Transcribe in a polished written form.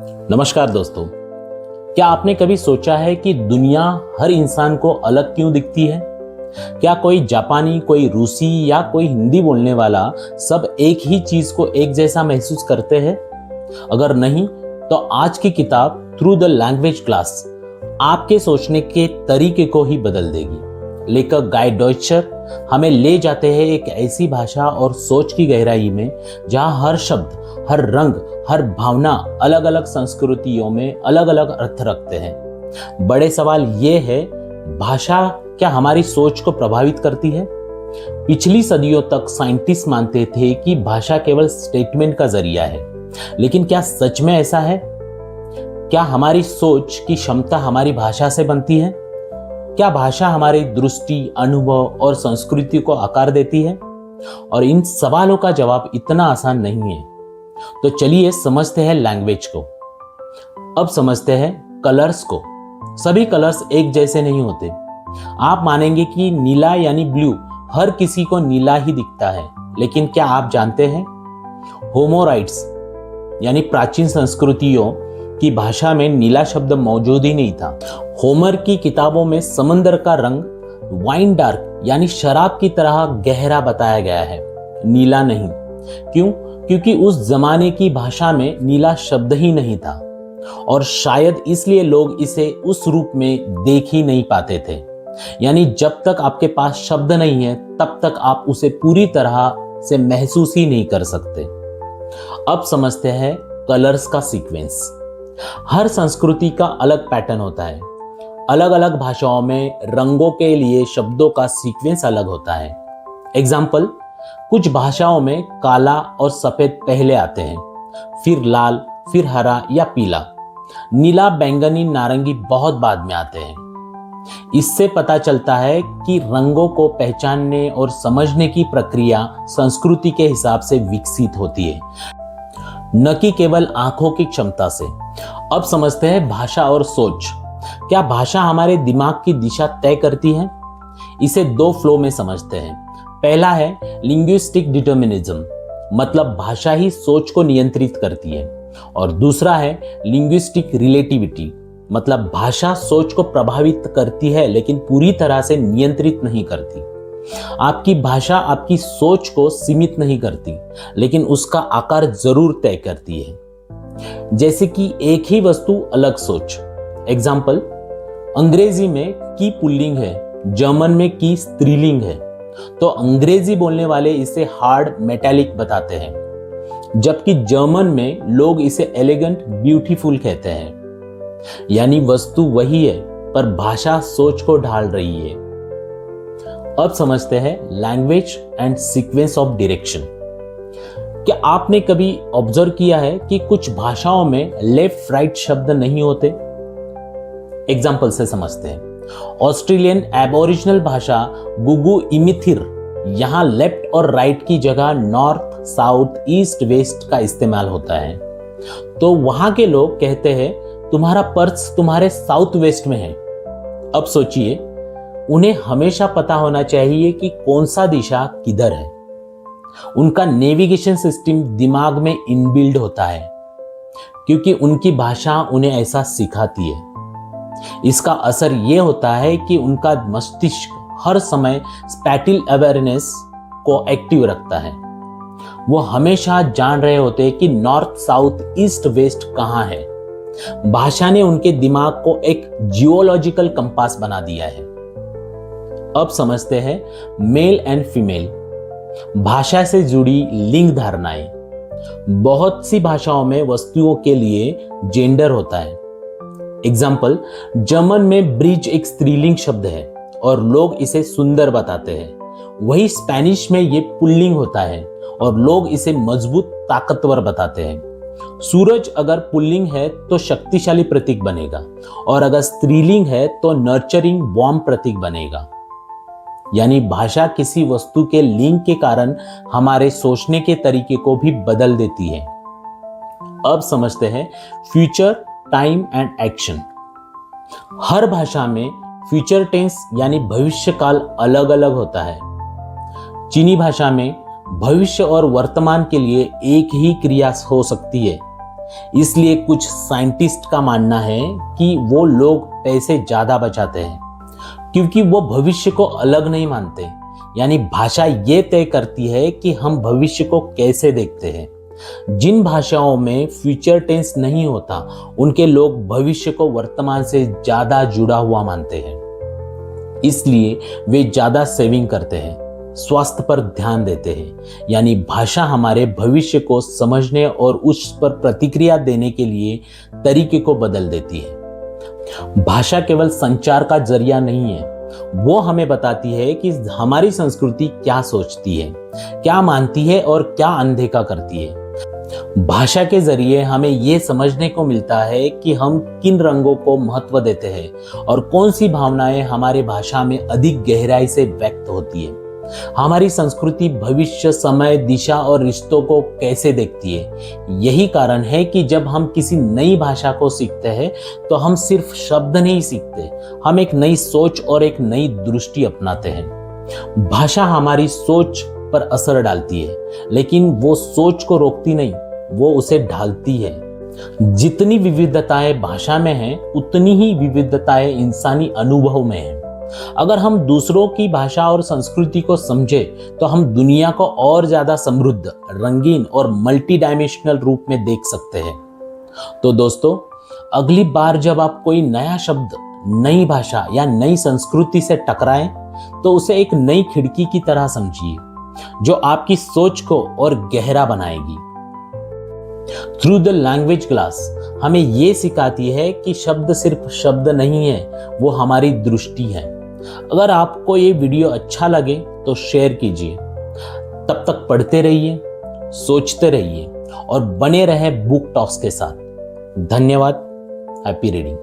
नमस्कार दोस्तों। क्या आपने कभी सोचा है कि दुनिया हर इंसान को अलग क्यों दिखती है? क्या कोई जापानी, कोई रूसी या कोई हिंदी बोलने वाला सब एक ही चीज को एक जैसा महसूस करते हैं? अगर नहीं, तो आज की किताब थ्रू द लैंग्वेज क्लास आपके सोचने के तरीके को ही बदल देगी। लेखक गाय डॉयचर हमें ले जाते हैं एक ऐसी भाषा और सोच की गहराई में जहां हर शब्द, हर रंग, हर भावना अलग अलग संस्कृतियों में अलग अलग अर्थ रखते हैं। बड़े सवाल ये है, भाषा क्या हमारी सोच को प्रभावित करती है? पिछली सदियों तक साइंटिस्ट मानते थे कि भाषा केवल स्टेटमेंट का जरिया है, लेकिन क्या सच में ऐसा है? क्या हमारी सोच की क्षमता हमारी भाषा से बनती है? क्या भाषा हमारी दृष्टि, अनुभव और संस्कृति को आकार देती है? और इन सवालों का जवाब इतना आसान नहीं है। तो चलिए समझते हैं लैंग्वेज को। अब समझते हैं कलर्स को। सभी कलर्स एक जैसे नहीं होते। आप मानेंगे कि नीला यानी ब्लू हर किसी को नीला ही दिखता है, लेकिन क्या आप जानते हैं होमोराइट्स यानी प्राचीन संस्कृतियों की भाषा में नीला शब्द मौजूद ही नहीं था। होमर की किताबों में समंदर का रंग वाइन डार्क यानी शराब की तरह गहरा बताया गया है, नीला नहीं। क्यों? क्योंकि उस जमाने की भाषा में नीला शब्द ही नहीं था, और शायद इसलिए लोग इसे उस रूप में देख ही नहीं पाते थे। यानी जब तक आपके पास शब्द नहीं है, तब तक आप उसे पूरी तरह से महसूस ही नहीं कर सकते। अब समझते हैं कलर्स का सीक्वेंस। हर संस्कृति का अलग पैटर्न होता है। अलग अलग भाषाओं में रंगों के लिए शब्दों का सीक्वेंस अलग होता है। एग्जाम्पल, कुछ भाषाओं में काला और सफेद पहले आते हैं, फिर लाल, फिर हरा या पीला। नीला, बैंगनी, नारंगी बहुत बाद में आते हैं। इससे पता चलता है कि रंगों को पहचानने और समझने की प्रक्रिया संस्कृति के हिसाब से विकसित होती है, न कि केवल आंखों की क्षमता से। अब समझते हैं भाषा और सोच। क्या भाषा हमारे दिमाग की दिशा तय करती है? इसे दो फ्लो में समझते हैं। पहला है लिंग्विस्टिक डिटर्मिनिज्म, मतलब भाषा ही सोच को नियंत्रित करती है। और दूसरा है लिंग्विस्टिक रिलेटिविटी, मतलब भाषा सोच को प्रभावित करती है लेकिन पूरी तरह से नियंत्रित नहीं करती। आपकी भाषा आपकी सोच को सीमित नहीं करती, लेकिन उसका आकार जरूर तय करती है। जैसे कि एक ही वस्तु अलग सोच। एग्जाम्पल, अंग्रेजी में की पुल्लिंग है, जर्मन में की स्त्रीलिंग है, तो अंग्रेजी बोलने वाले इसे हार्ड मेटालिक बताते हैं, जबकि जर्मन में लोग इसे एलिगेंट ब्यूटीफुल कहते हैं। यानी वस्तु वही है, पर भाषा सोच को ढाल रही है। अब समझते हैं language and sequence of direction. क्या आपने कभी ऑब्जर्व किया है कि कुछ भाषाओं में लेफ्ट राइट शब्द नहीं होते? एग्जाम्पल से समझते हैं। ऑस्ट्रेलियन एबोरिजिनल भाषा गुगु इमिथिर, यहां लेफ्ट और राइट की जगह नॉर्थ, साउथ, ईस्ट, वेस्ट का इस्तेमाल होता है। तो वहां के लोग कहते हैं तुम्हारा पर्स तुम्हारे साउथ वेस्ट में है। अब सोचिए, उन्हें हमेशा पता होना चाहिए कि कौन सा दिशा किधर है। उनका नेविगेशन सिस्टम दिमाग में इनबिल्ड होता है, क्योंकि उनकी भाषा उन्हें ऐसा सिखाती है। इसका असर यह होता है कि उनका मस्तिष्क हर समय स्पैटियल अवेयरनेस को एक्टिव रखता है। वो हमेशा जान रहे होते हैं कि नॉर्थ, साउथ, ईस्ट, वेस्ट कहाँ है। भाषा ने उनके दिमाग को एक जियोलॉजिकल कंपास बना दिया है। अब समझते हैं मेल एंड फीमेल, भाषा से जुड़ी लिंग धारणाएं। बहुत सी भाषाओं में वस्तुओं के लिए जेंडर होता है। एग्जाम्पल, जर्मन में ब्रिज एक स्त्रीलिंग शब्द है और लोग इसे सुंदर बताते हैं। वही स्पेनिश में ये पुल्लिंग होता है और लोग इसे मजबूत, ताकतवर बताते हैं। सूरज अगर पुल्लिंग है तो शक्तिशाली प्रतीक बनेगा, और अगर स्त्रीलिंग है तो नर्चरिंग, वार्म प्रतीक बनेगा। यानी भाषा किसी वस्तु के लिंग के कारण हमारे सोचने के तरीके को भी बदल देती है। अब समझते हैं फ्यूचर, टाइम एंड एक्शन। हर भाषा में फ्यूचर टेंस यानी भविष्य काल अलग अलग होता है। चीनी भाषा में भविष्य और वर्तमान के लिए एक ही क्रिया हो सकती है, इसलिए कुछ साइंटिस्ट का मानना है कि वो लोग पैसे ज्यादा बचाते हैं क्योंकि वो भविष्य को अलग नहीं मानते। यानी भाषा ये तय करती है कि हम भविष्य को कैसे देखते हैं। जिन भाषाओं में फ्यूचर टेंस नहीं होता उनके लोग भविष्य को वर्तमान से ज्यादा जुड़ा हुआ मानते हैं, इसलिए वे ज्यादा सेविंग करते हैं, स्वास्थ्य पर ध्यान देते हैं। यानी भाषा हमारे भविष्य को समझने और उस पर प्रतिक्रिया देने के लिए तरीके को बदल देती है। भाषा केवल संचार का जरिया नहीं है, वो हमें बताती है कि हमारी संस्कृति क्या सोचती है, क्या मानती है और क्या अनदेखा करती है। भाषा के जरिए हमें ये समझने को मिलता है कि हम किन रंगों को महत्व देते हैं और कौन सी भावनाएं हमारे भाषा में अधिक गहराई से व्यक्त होती है। हमारी संस्कृति भविष्य, समय, दिशा और रिश्तों को कैसे देखती है। यही कारण है कि जब हम किसी नई भाषा को सीखते हैं तो हम सिर्फ शब्द नहीं सीखते, हम एक नई सोच और एक नई दृष्टि अपनाते हैं। भाषा हमारी सोच पर असर डालती है, लेकिन वो सोच को रोकती नहीं, वो उसे ढालती है। जितनी विविधताएं भाषा में हैं, उतनी ही विविधताएं इंसानी अनुभव में हैं। अगर हम दूसरों की भाषा और संस्कृति को समझे तो हम दुनिया को और ज्यादा समृद्ध, रंगीन और मल्टी डायमेंशनल रूप में देख सकते हैं। तो दोस्तों, अगली बार जब आप कोई नया शब्द, नई भाषा या नई संस्कृति से टकराएं तो उसे एक नई खिड़की की तरह समझिए जो आपकी सोच को और गहरा बनाएगी। थ्रू द लैंग्वेज ग्लास हमें ये सिखाती है कि शब्द सिर्फ शब्द नहीं है, वो हमारी दृष्टि है। अगर आपको ये वीडियो अच्छा लगे तो शेयर कीजिए। तब तक पढ़ते रहिए, सोचते रहिए और बने रहे बुक टॉक्स के साथ। धन्यवाद। Happy reading.